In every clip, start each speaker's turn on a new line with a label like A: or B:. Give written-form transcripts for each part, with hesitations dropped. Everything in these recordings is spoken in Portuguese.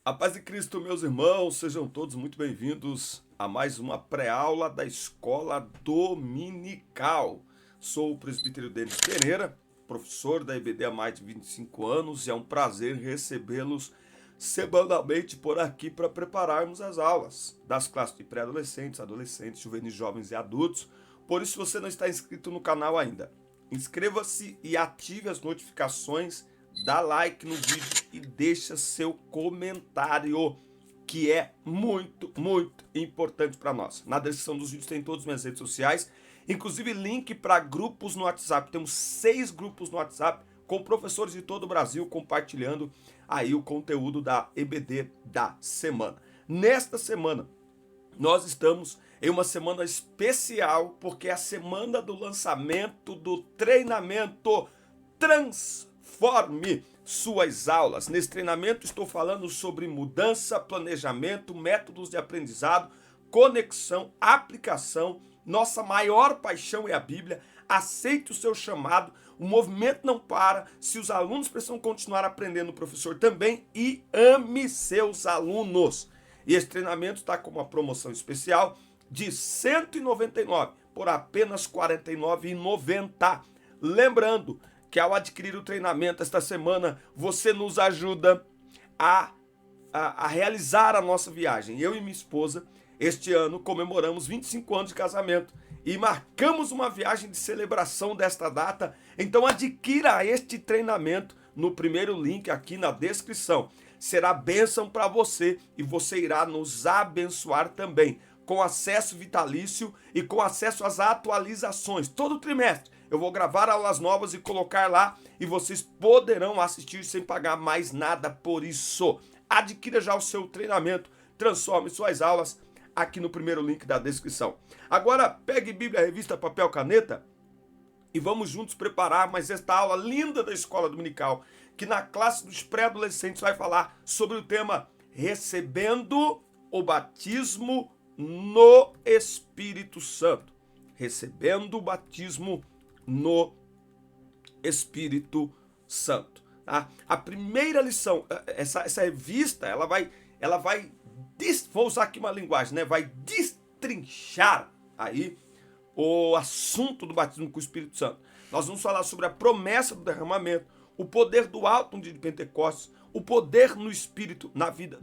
A: A paz de Cristo, meus irmãos, sejam todos muito bem-vindos a mais uma pré-aula da Escola Dominical. Sou o presbítero Denis Pereira, professor da EBD há mais de 25 anos, e é um prazer recebê-los semanalmente por aqui para prepararmos as aulas das classes de pré-adolescentes, adolescentes, juvenis, jovens e adultos. Por isso, se você não está inscrito no canal ainda, inscreva-se e ative as notificações, dá like no vídeo e deixa seu comentário, que é muito, muito importante para nós. Na descrição dos vídeos tem todas as minhas redes sociais, inclusive link para grupos no WhatsApp. Temos 6 grupos no WhatsApp com professores de todo o Brasil compartilhando aí o conteúdo da EBD da semana. Nesta semana, nós estamos em uma semana especial, porque é a semana do lançamento do treinamento Transforme Suas Aulas. Nesse treinamento estou falando sobre mudança, planejamento, métodos de aprendizado, conexão, aplicação. Nossa maior paixão é a Bíblia. Aceite o seu chamado, o movimento não para. Se os alunos precisam continuar aprendendo, o professor também, e ame seus alunos. E esse treinamento está com uma promoção especial de R$ 199 por apenas R$ 49,90. Lembrando que ao adquirir o treinamento esta semana, você nos ajuda a realizar a nossa viagem. Eu e minha esposa, este ano, comemoramos 25 anos de casamento e marcamos uma viagem de celebração desta data. Então adquira este treinamento no primeiro link aqui na descrição. Será bênção para você e você irá nos abençoar também, com acesso vitalício e com acesso às atualizações. Todo trimestre eu vou gravar aulas novas e colocar lá, e vocês poderão assistir sem pagar mais nada por isso. Adquira já o seu treinamento, transforme suas aulas aqui no primeiro link da descrição. Agora pegue Bíblia, revista, papel, caneta e vamos juntos preparar mais esta aula linda da Escola Dominical, que na classe dos pré-adolescentes vai falar sobre o tema Recebendo o Batismo no Espírito Santo. Recebendo o batismo no Espírito Santo. Tá? A primeira lição, essa revista, ela vai, vou usar aqui uma linguagem, né? Vai destrinchar aí o assunto do batismo com o Espírito Santo. Nós vamos falar sobre a promessa do derramamento, o poder do alto no dia de Pentecostes, o poder no Espírito, na vida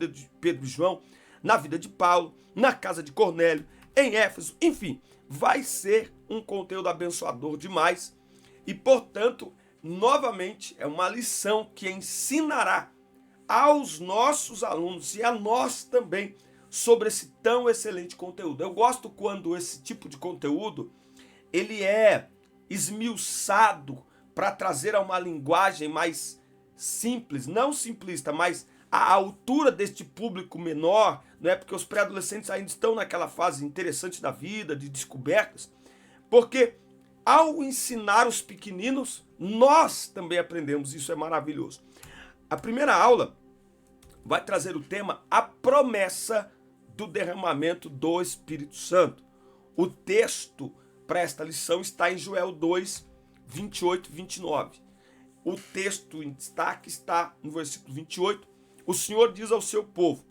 A: de Pedro e João, na vida de Paulo, na casa de Cornélio, em Éfeso, enfim, vai ser um conteúdo abençoador demais e, portanto, novamente, é uma lição que ensinará aos nossos alunos e a nós também sobre esse tão excelente conteúdo. Eu gosto quando esse tipo de conteúdo ele é esmiuçado para trazer a uma linguagem mais simples, não simplista, mas à altura deste público menor, né? Porque os pré-adolescentes ainda estão naquela fase interessante da vida, de descobertas, porque ao ensinar os pequeninos, nós também aprendemos, isso é maravilhoso. A primeira aula vai trazer o tema A Promessa do Derramamento do Espírito Santo. O texto para esta lição está em Joel 2, 28 e 29. O texto em destaque está no versículo 28. O Senhor diz ao seu povo: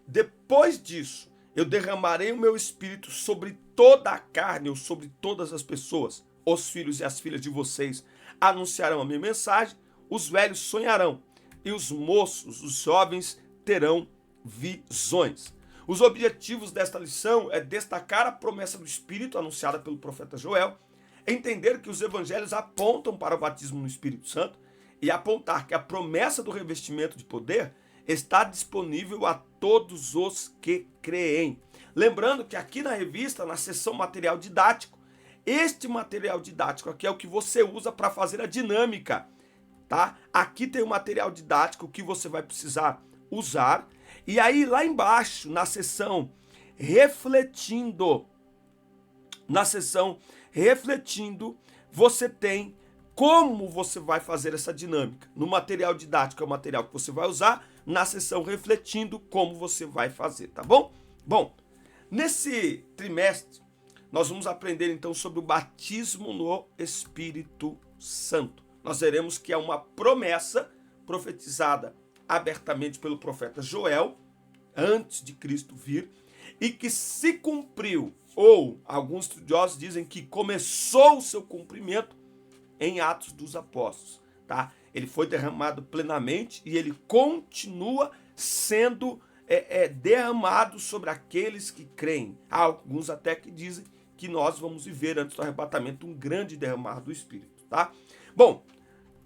A: depois disso, eu derramarei o meu espírito sobre toda a carne, ou sobre todas as pessoas. Os filhos e as filhas de vocês anunciarão a minha mensagem, os velhos sonharão, e os moços, os jovens, terão visões. Os objetivos desta lição é destacar a promessa do Espírito anunciada pelo profeta Joel, entender que os evangelhos apontam para o batismo no Espírito Santo e apontar que a promessa do revestimento de poder está disponível a todos os que creem. Lembrando que aqui na revista, na seção material didático, este material didático aqui é o que você usa para fazer a dinâmica, tá? Aqui tem o material didático que você vai precisar usar, e aí lá embaixo, na seção refletindo, você tem como você vai fazer essa dinâmica. No material didático é o material que você vai usar, na seção refletindo como você vai fazer, tá bom? Bom, nesse trimestre nós vamos aprender então sobre o batismo no Espírito Santo. Nós veremos que é uma promessa profetizada abertamente pelo profeta Joel, antes de Cristo vir, e que se cumpriu, ou alguns estudiosos dizem que começou o seu cumprimento em Atos dos Apóstolos, tá? Ele foi derramado plenamente e ele continua sendo derramado sobre aqueles que creem. Há alguns até que dizem que nós vamos viver antes do arrebatamento um grande derramar do Espírito, tá? Bom,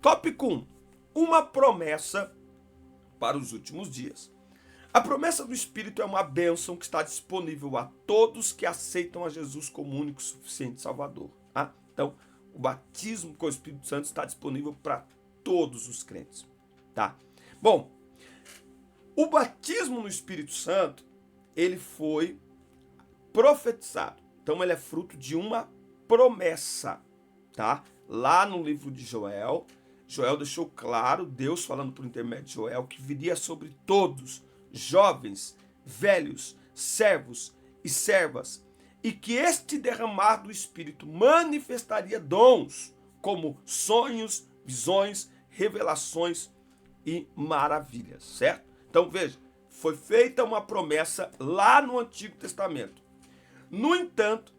A: tópico 1. Uma promessa para os últimos dias. A promessa do Espírito é uma bênção que está disponível a todos que aceitam a Jesus como único e suficiente Salvador, tá? Então, o batismo com o Espírito Santo está disponível para todos os crentes, tá? Bom, o batismo no Espírito Santo, ele foi profetizado. Então, ele é fruto de uma promessa, tá? Lá no livro de Joel, Joel deixou claro, Deus falando por intermédio de Joel, que viria sobre todos, jovens, velhos, servos e servas, e que este derramar do Espírito manifestaria dons, como sonhos, visões, revelações e maravilhas, certo? Então veja, foi feita uma promessa lá no Antigo Testamento. No entanto,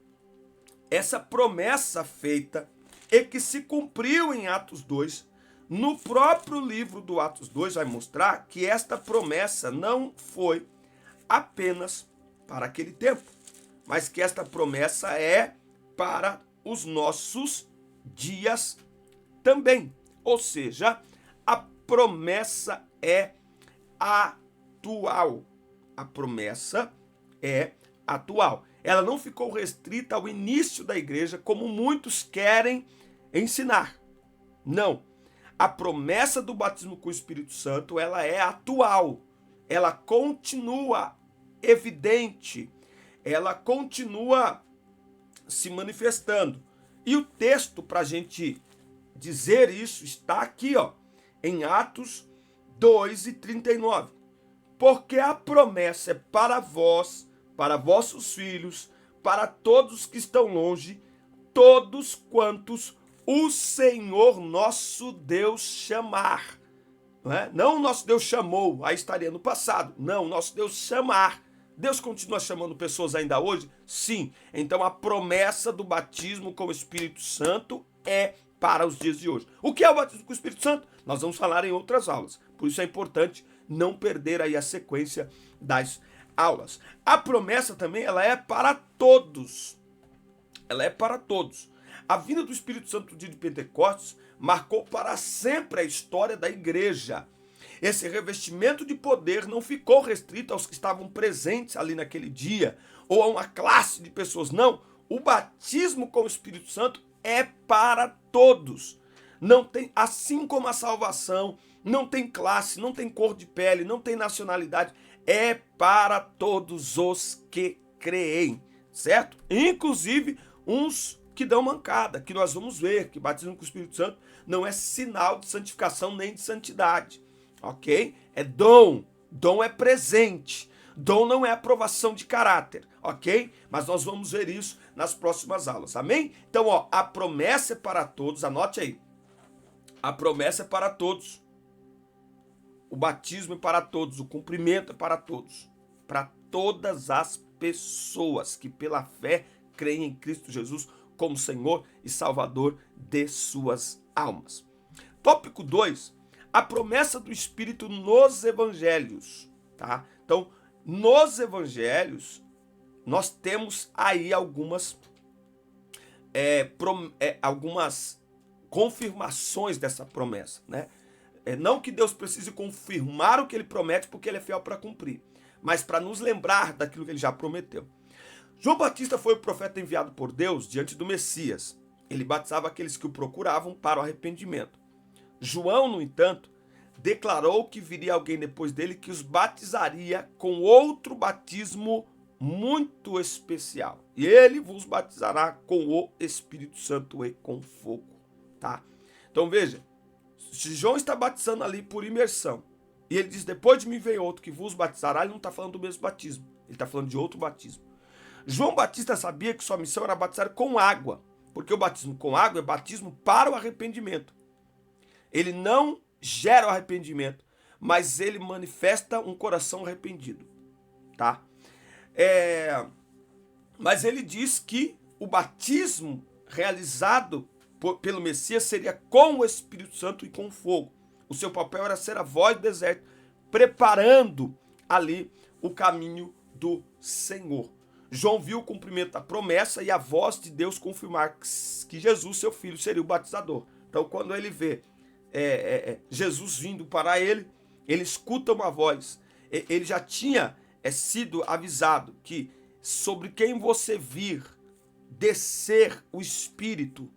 A: essa promessa feita e que se cumpriu em Atos 2, no próprio livro do Atos 2 vai mostrar que esta promessa não foi apenas para aquele tempo, mas que esta promessa é para os nossos dias também. Ou seja, a promessa é atual. A promessa é atual. Ela não ficou restrita ao início da igreja, como muitos querem ensinar. Não. A promessa do batismo com o Espírito Santo, ela é atual. Ela continua evidente. Ela continua se manifestando. E o texto para a gente dizer isso está aqui, ó, em Atos 2:39. Porque a promessa é para vós, para vossos filhos, para todos que estão longe, todos quantos o Senhor nosso Deus chamar. Não é? Não o nosso Deus chamou, aí estaria no passado. Não, o nosso Deus chamar. Deus continua chamando pessoas ainda hoje? Sim. Então a promessa do batismo com o Espírito Santo é para os dias de hoje. O que é o batismo com o Espírito Santo? Nós vamos falar em outras aulas. Por isso é importante não perder aí a sequência das aulas. A promessa também, ela é para todos. Ela é para todos. A vinda do Espírito Santo no dia de Pentecostes marcou para sempre a história da igreja. Esse revestimento de poder não ficou restrito aos que estavam presentes ali naquele dia, ou a uma classe de pessoas. Não, o batismo com o Espírito Santo é para todos. Não tem, assim como a salvação, não tem classe, não tem cor de pele, não tem nacionalidade, é para todos os que creem, certo? Inclusive uns que dão mancada, que nós vamos ver que batismo com o Espírito Santo não é sinal de santificação nem de santidade, ok? É dom, dom é presente, dom não é aprovação de caráter, ok? Mas nós vamos ver isso nas próximas aulas, amém? Então, ó, a promessa é para todos, anote aí, a promessa é para todos, o batismo é para todos, o cumprimento é para todas as pessoas que pela fé creem em Cristo Jesus como Senhor e Salvador de suas almas. Tópico 2, a promessa do Espírito nos evangelhos, tá? Então, nos evangelhos, nós temos aí algumas confirmações dessa promessa, né? Não que Deus precise confirmar o que ele promete, porque ele é fiel para cumprir, mas para nos lembrar daquilo que ele já prometeu. João Batista foi o profeta enviado por Deus diante do Messias. Ele batizava aqueles que o procuravam para o arrependimento. João, no entanto, declarou que viria alguém depois dele que os batizaria com outro batismo muito especial. E ele vos batizará com o Espírito Santo e com fogo, tá? Então veja, se João está batizando ali por imersão, e ele diz, depois de mim vem outro que vos batizará, ele não está falando do mesmo batismo, ele está falando de outro batismo. João Batista sabia que sua missão era batizar com água, porque o batismo com água é batismo para o arrependimento. Ele não gera o arrependimento, mas ele manifesta um coração arrependido, tá? Mas ele diz que o batismo realizado pelo Messias seria com o Espírito Santo e com fogo. O seu papel era ser a voz do deserto, preparando ali o caminho do Senhor. João viu o cumprimento da promessa e a voz de Deus confirmar que Jesus, seu filho, seria o batizador. Então, quando ele vê Jesus vindo para ele, ele escuta uma voz. Ele já tinha sido avisado que sobre quem você vir descer o Espírito,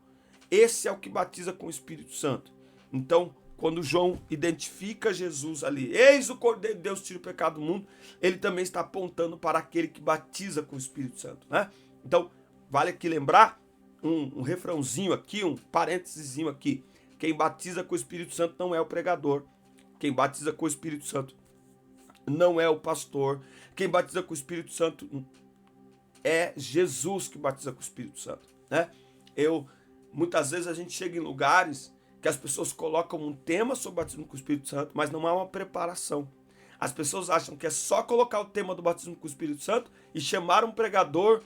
A: esse é o que batiza com o Espírito Santo. Então, quando João identifica Jesus ali, eis o Cordeiro de Deus tira o pecado do mundo, ele também está apontando para aquele que batiza com o Espírito Santo, né? Então, vale aqui lembrar um refrãozinho aqui, um parênteses aqui. Quem batiza com o Espírito Santo não é o pregador. Quem batiza com o Espírito Santo não é o pastor. Quem batiza com o Espírito Santo é Jesus que batiza com o Espírito Santo, né? Muitas vezes a gente chega em lugares que as pessoas colocam um tema sobre o batismo com o Espírito Santo, mas não há uma preparação. As pessoas acham que é só colocar o tema do batismo com o Espírito Santo e chamar um pregador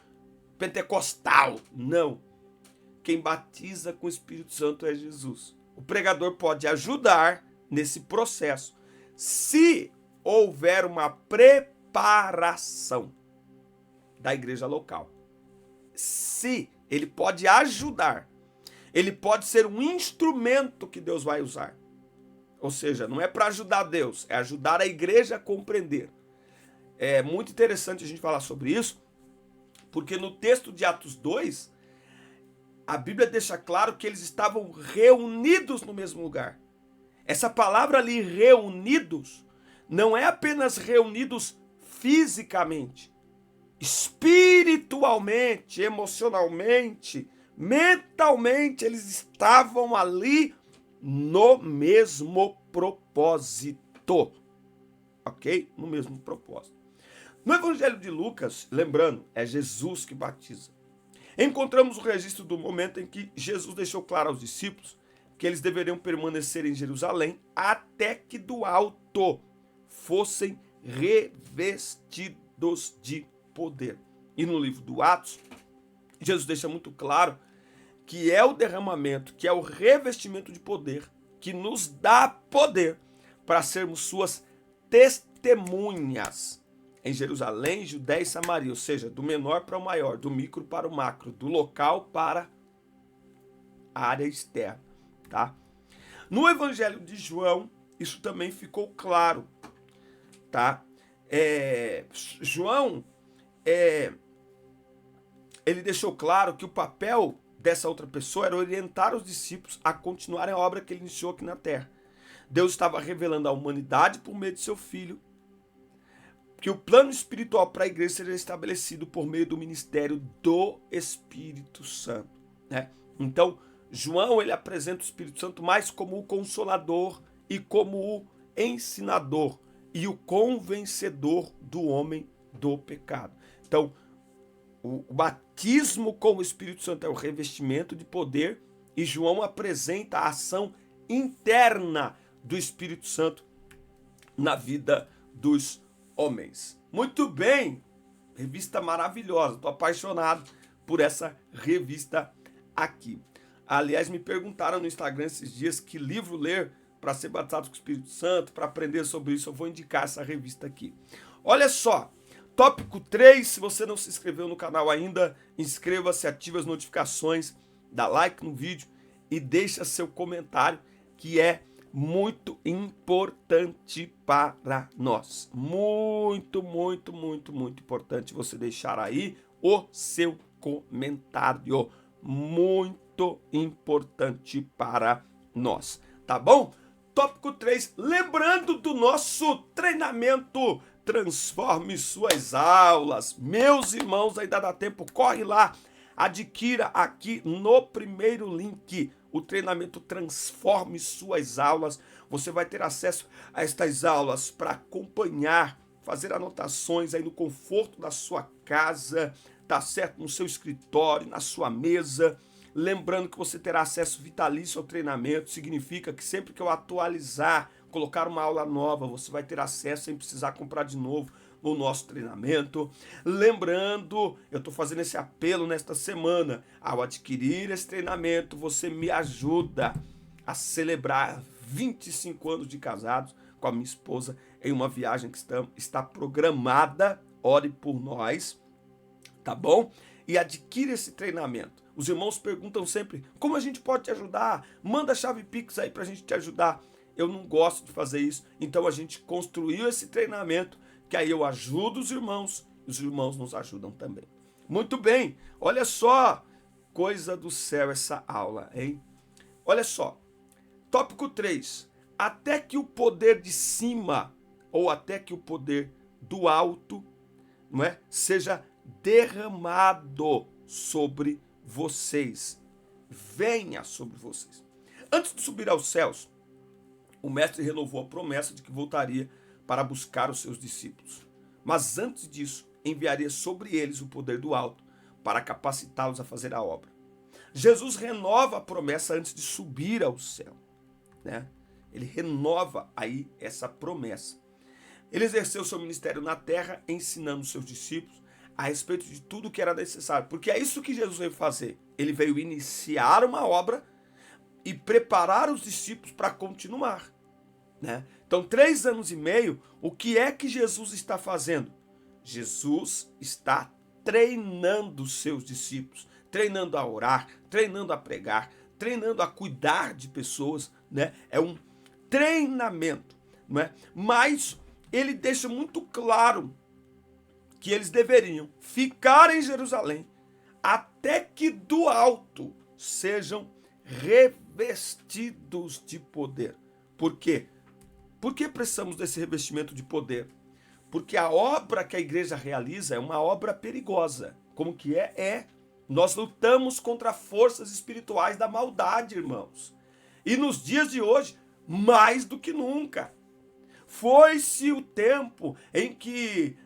A: pentecostal. Não. Quem batiza com o Espírito Santo é Jesus. O pregador pode ajudar nesse processo se houver uma preparação da igreja local. Se ele pode ajudar, ele pode ser um instrumento que Deus vai usar. Ou seja, não é para ajudar Deus, é ajudar a igreja a compreender. É muito interessante a gente falar sobre isso, porque no texto de Atos 2, a Bíblia deixa claro que eles estavam reunidos no mesmo lugar. Essa palavra ali, reunidos, não é apenas reunidos fisicamente, espiritualmente, emocionalmente, mentalmente, eles estavam ali no mesmo propósito, ok? No mesmo propósito. No Evangelho de Lucas, lembrando, é Jesus que batiza. Encontramos o registro do momento em que Jesus deixou claro aos discípulos que eles deveriam permanecer em Jerusalém até que do alto fossem revestidos de poder. E no livro do Atos, Jesus deixa muito claro que é o derramamento, que é o revestimento de poder, que nos dá poder para sermos suas testemunhas em Jerusalém, Judéia e Samaria, ou seja, do menor para o maior, do micro para o macro, do local para a área externa, tá? No Evangelho de João, isso também ficou claro, tá? João, ele deixou claro que o papel dessa outra pessoa era orientar os discípulos a continuarem a obra que ele iniciou aqui na terra. Deus estava revelando à humanidade por meio de seu Filho que o plano espiritual para a igreja seria estabelecido por meio do ministério do Espírito Santo, né? Então, João, ele apresenta o Espírito Santo mais como o consolador e como o ensinador e o convencedor do homem do pecado. Então, o batismo com o Espírito Santo é o revestimento de poder e João apresenta a ação interna do Espírito Santo na vida dos homens. Muito bem, revista maravilhosa, estou apaixonado por essa revista aqui. Aliás, me perguntaram no Instagram esses dias que livro ler para ser batizado com o Espírito Santo, para aprender sobre isso. Eu vou indicar essa revista aqui. Olha só, tópico 3, se você não se inscreveu no canal ainda, inscreva-se, ative as notificações, dá like no vídeo e deixa seu comentário, que é muito importante para nós. Muito, muito, muito, muito importante você deixar aí o seu comentário. Muito importante para nós, tá bom? Tópico 3, lembrando do nosso treinamento Transforme Suas Aulas. Meus irmãos, ainda dá tempo, corre lá, adquira aqui no primeiro link o treinamento Transforme Suas Aulas. Você vai ter acesso a estas aulas para acompanhar, fazer anotações aí no conforto da sua casa, tá certo? No seu escritório, na sua mesa. Lembrando que você terá acesso vitalício ao treinamento, significa que sempre que eu atualizar colocar uma aula nova, você vai ter acesso sem precisar comprar de novo no nosso treinamento. Lembrando, eu estou fazendo esse apelo nesta semana. Ao adquirir esse treinamento, você me ajuda a celebrar 25 anos de casados com a minha esposa em uma viagem que está programada. Ore por nós, tá bom? E adquira esse treinamento. Os irmãos perguntam sempre, como a gente pode te ajudar? Manda a chave Pix aí pra gente te ajudar. Eu não gosto de fazer isso, então a gente construiu esse treinamento, que aí eu ajudo os irmãos nos ajudam também. Muito bem, olha só, coisa do céu essa aula, hein? Olha só, tópico 3, até que o poder de cima, ou até que o poder do alto, não é, seja derramado sobre vocês, venha sobre vocês. Antes de subir aos céus, o mestre renovou a promessa de que voltaria para buscar os seus discípulos. Mas antes disso, enviaria sobre eles o poder do alto para capacitá-los a fazer a obra. Jesus renova a promessa antes de subir ao céu, né? Ele renova aí essa promessa. Ele exerceu seu ministério na terra, ensinando os seus discípulos a respeito de tudo que era necessário, porque é isso que Jesus veio fazer. Ele veio iniciar uma obra e preparar os discípulos para continuar, né? Então, 3 anos e meio, o que é que Jesus está fazendo? Jesus está treinando os seus discípulos, treinando a orar, treinando a pregar, treinando a cuidar de pessoas, né? É um treinamento, não é? Mas ele deixa muito claro que eles deveriam ficar em Jerusalém até que do alto sejam revestidos de poder. Por quê? Por que precisamos desse revestimento de poder? Porque a obra que a igreja realiza é uma obra perigosa. Como que é? Nós lutamos contra forças espirituais da maldade, irmãos. E nos dias de hoje, mais do que nunca. Foi-se o tempo em que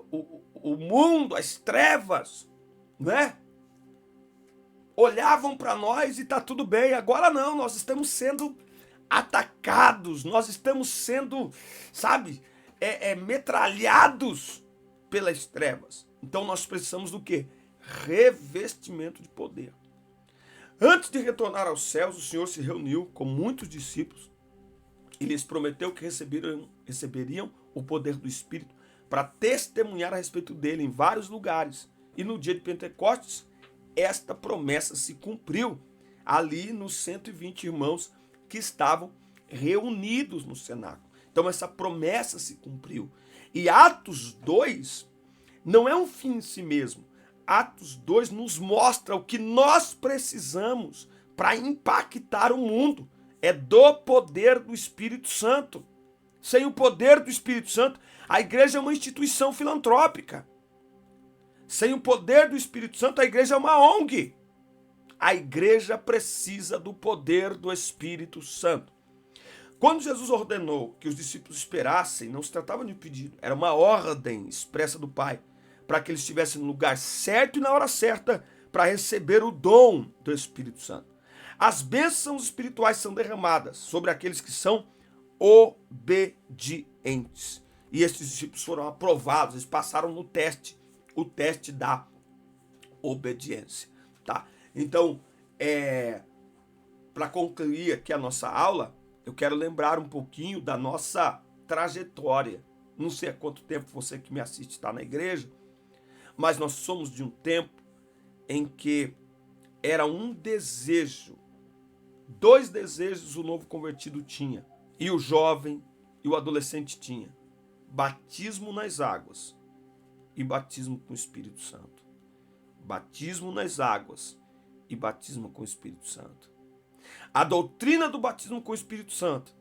A: o mundo, as trevas, né, olhavam para nós e tá tudo bem. Agora não, nós estamos sendo atacados, nós estamos sendo, sabe, metralhados pelas trevas. Então nós precisamos do quê? Revestimento de poder. Antes de retornar aos céus, o Senhor se reuniu com muitos discípulos e lhes prometeu que receberiam o poder do Espírito para testemunhar a respeito dele em vários lugares. E no dia de Pentecostes, esta promessa se cumpriu ali nos 120 irmãos que estavam reunidos no cenáculo. Então essa promessa se cumpriu. E Atos 2 não é um fim em si mesmo. Atos 2 nos mostra o que nós precisamos para impactar o mundo. É do poder do Espírito Santo. Sem o poder do Espírito Santo, a igreja é uma instituição filantrópica. Sem o poder do Espírito Santo, a igreja é uma ONG. A igreja precisa do poder do Espírito Santo. Quando Jesus ordenou que os discípulos esperassem, não se tratava de um pedido, era uma ordem expressa do Pai, para que eles estivessem no lugar certo e na hora certa para receber o dom do Espírito Santo. As bênçãos espirituais são derramadas sobre aqueles que são obedientes. E esses discípulos foram aprovados, eles passaram no teste, o teste da obediência, tá? Então, para concluir aqui a nossa aula, eu quero lembrar um pouquinho da nossa trajetória. Não sei há quanto tempo você que me assiste está na igreja, mas nós somos de um tempo em que era um desejo, 2 desejos o novo convertido tinha, e o jovem e o adolescente tinha: batismo nas águas e batismo com o Espírito Santo. Batismo nas águas e batismo com o Espírito Santo. A doutrina do batismo com o Espírito Santo,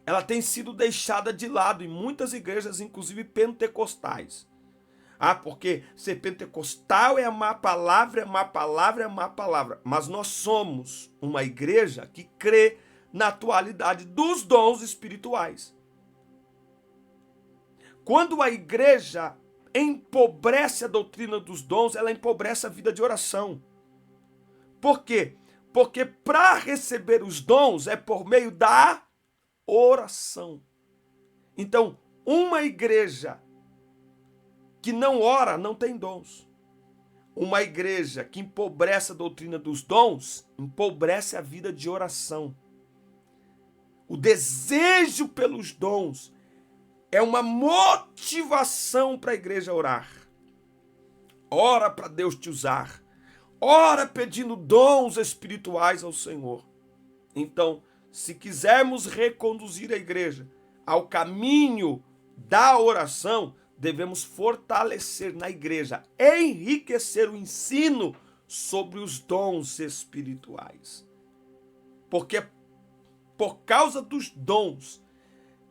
A: ela tem sido deixada de lado em muitas igrejas, inclusive pentecostais. Porque ser pentecostal é amar a palavra, é amar a palavra, é amar a palavra. Mas nós somos uma igreja que crê na atualidade dos dons espirituais. Quando a igreja empobrece a doutrina dos dons, ela empobrece a vida de oração. Por quê? Porque para receber os dons é por meio da oração. Então, uma igreja que não ora não tem dons. Uma igreja que empobrece a doutrina dos dons, empobrece a vida de oração. O desejo pelos dons é uma motivação para a igreja orar. Ora para Deus te usar. Ora pedindo dons espirituais ao Senhor. Então, se quisermos reconduzir a igreja ao caminho da oração, devemos fortalecer na igreja, enriquecer o ensino sobre os dons espirituais. Porque é por causa dos dons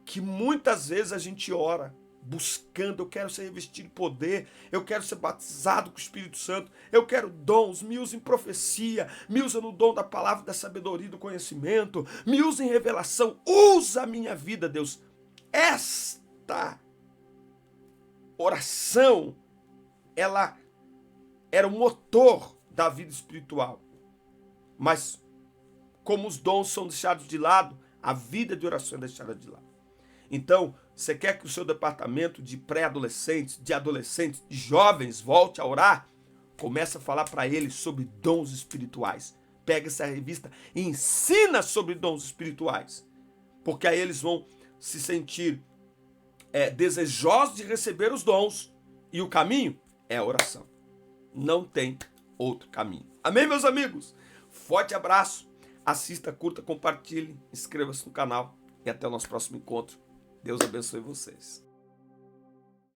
A: que muitas vezes a gente ora, buscando, eu quero ser revestido de poder, eu quero ser batizado com o Espírito Santo, eu quero dons, me usa em profecia, me usa no dom da palavra, da sabedoria e do conhecimento, me usa em revelação, usa a minha vida, Deus. Esta oração, ela era o motor da vida espiritual. Mas como os dons são deixados de lado, a vida de oração é deixada de lado. Então, você quer que o seu departamento de pré-adolescentes, de adolescentes, de jovens volte a orar? Comece a falar para eles sobre dons espirituais. Pega essa revista e ensina sobre dons espirituais. Porque aí eles vão se sentir desejosos de receber os dons. E o caminho é a oração. Não tem outro caminho. Amém, meus amigos? Forte abraço. Assista, curta, compartilhe, inscreva-se no canal. E até o nosso próximo encontro. Deus abençoe vocês.